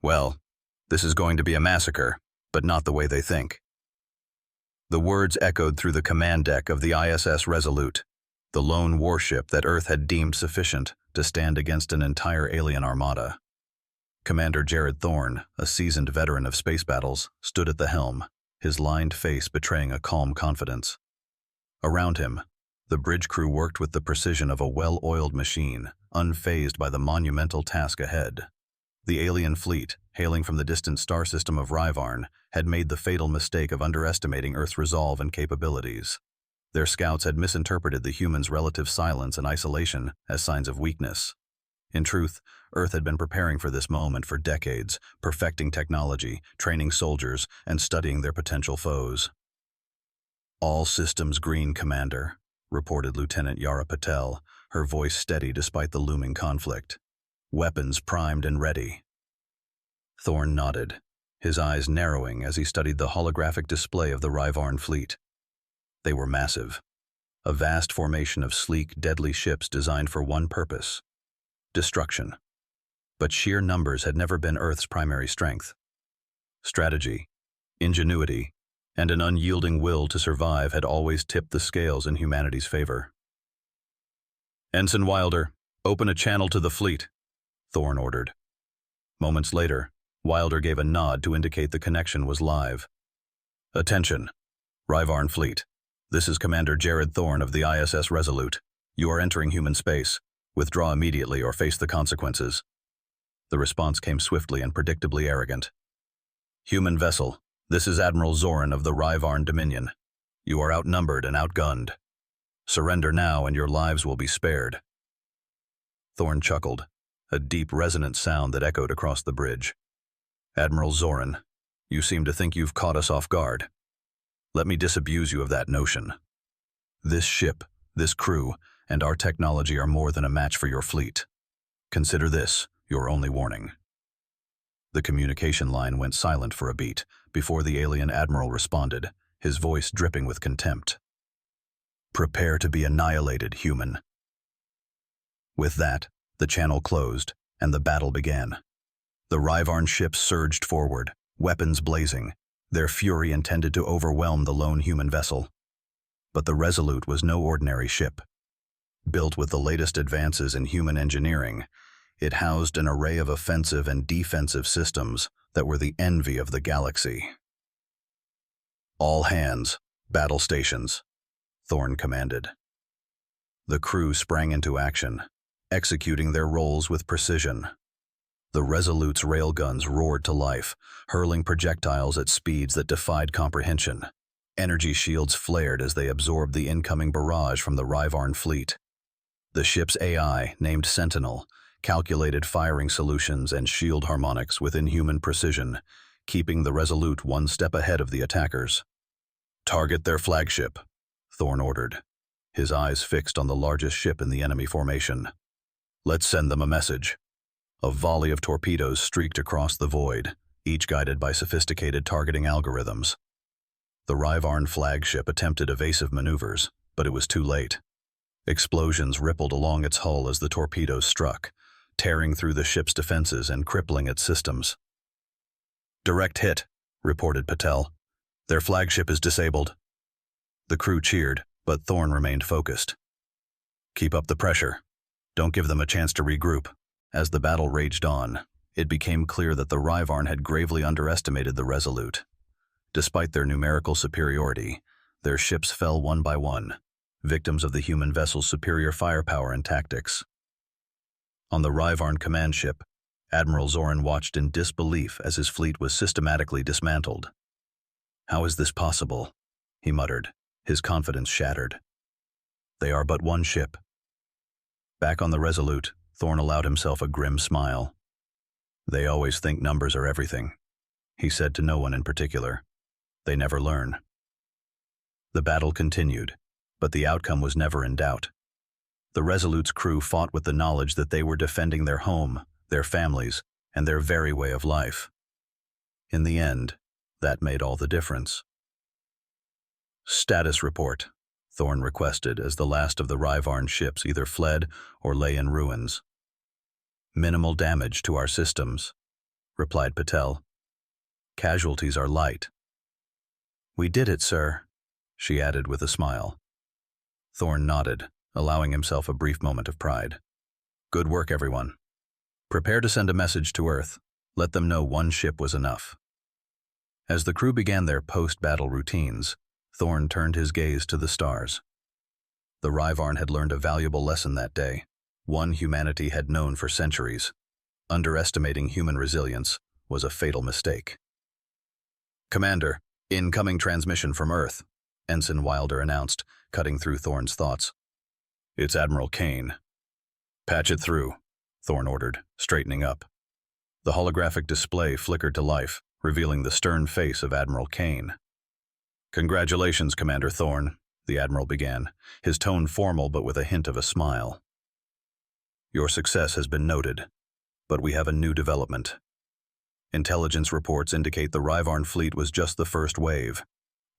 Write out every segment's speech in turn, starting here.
Well, this is going to be a massacre, but not the way they think. The words echoed through the command deck of the ISS Resolute, the lone warship that Earth had deemed sufficient to stand against an entire alien armada. Commander Jared Thorne, a seasoned veteran of space battles, stood at the helm, his lined face betraying a calm confidence. Around him, the bridge crew worked with the precision of a well-oiled machine, unfazed by the monumental task ahead. The alien fleet, hailing from the distant star system of Ryvarn, had made the fatal mistake of underestimating Earth's resolve and capabilities. Their scouts had misinterpreted the humans' relative silence and isolation as signs of weakness. In truth, Earth had been preparing for this moment for decades, perfecting technology, training soldiers, and studying their potential foes. "All systems green, Commander," reported Lieutenant Yara Patel, her voice steady despite the looming conflict. "Weapons primed and ready." Thorne nodded, his eyes narrowing as he studied the holographic display of the Ryvarn fleet. They were massive, a vast formation of sleek, deadly ships designed for one purpose: destruction. But sheer numbers had never been Earth's primary strength. Strategy, ingenuity, and an unyielding will to survive had always tipped the scales in humanity's favor. "Ensign Wilder, open a channel to the fleet," Thorne ordered. Moments later, Wilder gave a nod to indicate the connection was live. "Attention, Ryvarn fleet. This is Commander Jared Thorne of the ISS Resolute. You are entering human space. Withdraw immediately or face the consequences." The response came swiftly and predictably arrogant. "Human vessel, this is Admiral Zoran of the Ryvarn Dominion. You are outnumbered and outgunned. Surrender now and your lives will be spared." Thorne chuckled, a deep, resonant sound that echoed across the bridge. "Admiral Zoran, you seem to think you've caught us off guard. Let me disabuse you of that notion. This ship, this crew, and our technology are more than a match for your fleet. Consider this your only warning." The communication line went silent for a beat before the alien admiral responded, his voice dripping with contempt. "Prepare to be annihilated, human." With that, the channel closed, and the battle began. The Ryvarn ships surged forward, weapons blazing, their fury intended to overwhelm the lone human vessel. But the Resolute was no ordinary ship. Built with the latest advances in human engineering, it housed an array of offensive and defensive systems that were the envy of the galaxy. "All hands, battle stations," Thorne commanded. The crew sprang into action, executing their roles with precision. The Resolute's railguns roared to life, hurling projectiles at speeds that defied comprehension. Energy shields flared as they absorbed the incoming barrage from the Ryvarn fleet. The ship's AI, named Sentinel, calculated firing solutions and shield harmonics with inhuman precision, keeping the Resolute one step ahead of the attackers. "Target their flagship," Thorne ordered, his eyes fixed on the largest ship in the enemy formation. "Let's send them a message." A volley of torpedoes streaked across the void, each guided by sophisticated targeting algorithms. The Ryvarn flagship attempted evasive maneuvers, but it was too late. Explosions rippled along its hull as the torpedoes struck, tearing through the ship's defenses and crippling its systems. "Direct hit," reported Patel. "Their flagship is disabled." The crew cheered, but Thorne remained focused. "Keep up the pressure. Don't give them a chance to regroup." As the battle raged on, it became clear that the Ryvarn had gravely underestimated the Resolute. Despite their numerical superiority, their ships fell one by one, victims of the human vessel's superior firepower and tactics. On the Ryvarn command ship, Admiral Zoran watched in disbelief as his fleet was systematically dismantled. "How is this possible?" he muttered, his confidence shattered. "They are but one ship." Back on the Resolute, Thorne allowed himself a grim smile. "They always think numbers are everything," he said to no one in particular. "They never learn." The battle continued, but the outcome was never in doubt. The Resolute's crew fought with the knowledge that they were defending their home, their families, and their very way of life. In the end, that made all the difference. "Status report," Thorne requested as the last of the Ryvarn ships either fled or lay in ruins. "Minimal damage to our systems. replied Patel. "Casualties are light." "We did it, sir," she added with a smile. Thorn nodded, allowing himself a brief moment of pride. "Good work, everyone. Prepare to send a message to Earth. Let them know one ship was enough." As the crew began their post-battle routines, Thorn turned his gaze to the stars. The Ryvarn had learned a valuable lesson that day, one humanity had known for centuries. Underestimating human resilience was a fatal mistake. "Commander, incoming transmission from Earth," Ensign Wilder announced, cutting through Thorn's thoughts. "It's Admiral Kane." "Patch it through," Thorn ordered, straightening up. The holographic display flickered to life, revealing the stern face of Admiral Kane. "Congratulations, Commander Thorn," the Admiral began, his tone formal but with a hint of a smile. "Your success has been noted, but we have a new development. Intelligence reports indicate the Ryvarn fleet was just the first wave.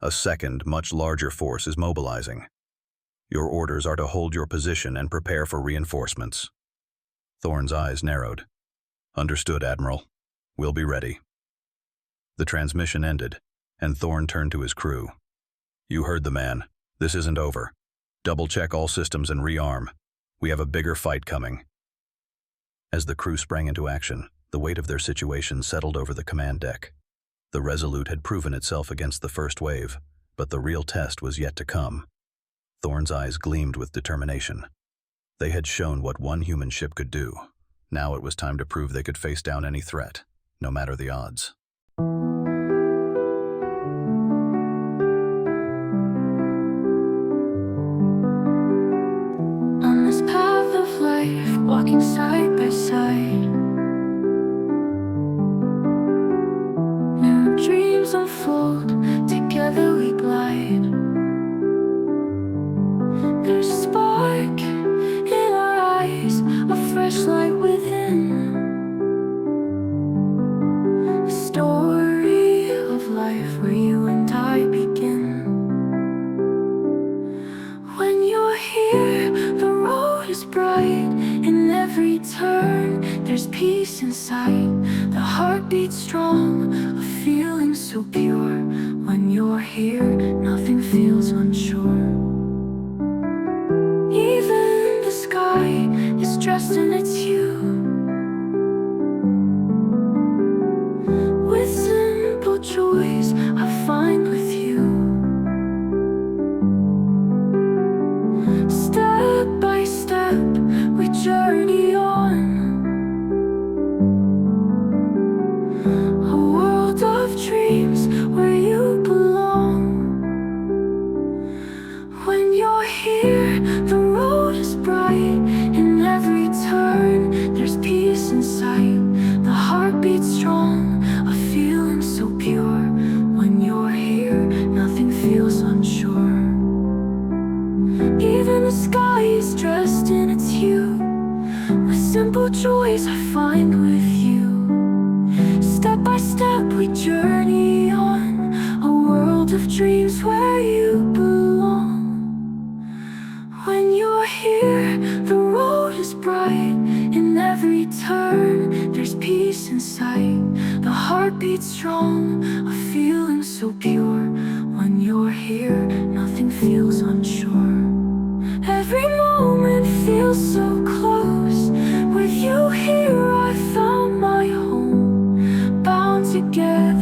A second, much larger force is mobilizing. Your orders are to hold your position and prepare for reinforcements." Thorn's eyes narrowed. "Understood, Admiral. We'll be ready." The transmission ended, and Thorn turned to his crew. "You heard the man. This isn't over. Double-check all systems and rearm. We have a bigger fight coming." As the crew sprang into action, the weight of their situation settled over the command deck. The Resolute had proven itself against the first wave, but the real test was yet to come. Thorn's eyes gleamed with determination. They had shown what one human ship could do. Now it was time to prove they could face down any threat, no matter the odds. On this path of life, walking side by side, new dreams unfold, together we glide. There's a spark in our eyes, a fresh light within. A story of life where you and I begin. When you're here, the road is bright. In every turn, there's peace inside. The heart beats strong, a feeling so pure. When you're here, nothing feels unsure. Even the sky is dressed in its hue, with simple joys I find with you. Step by step, we journey on. A world of dreams where you belong. When you're here, the road is bright. In every turn, there's peace inside. The heart beats strong, a feeling so pure. When you're here, nothing feels unsure. Even the sky is dressed in its hue, with simple joys I find with you. Step by step we journey on, a world of dreams where you belong. When you're here, the road is bright. In every turn, there's peace inside. The heart beats strong, a feeling so pure. When you're here, nothing feels unsure. Every moment feels so close. With you here, I found my home, bound together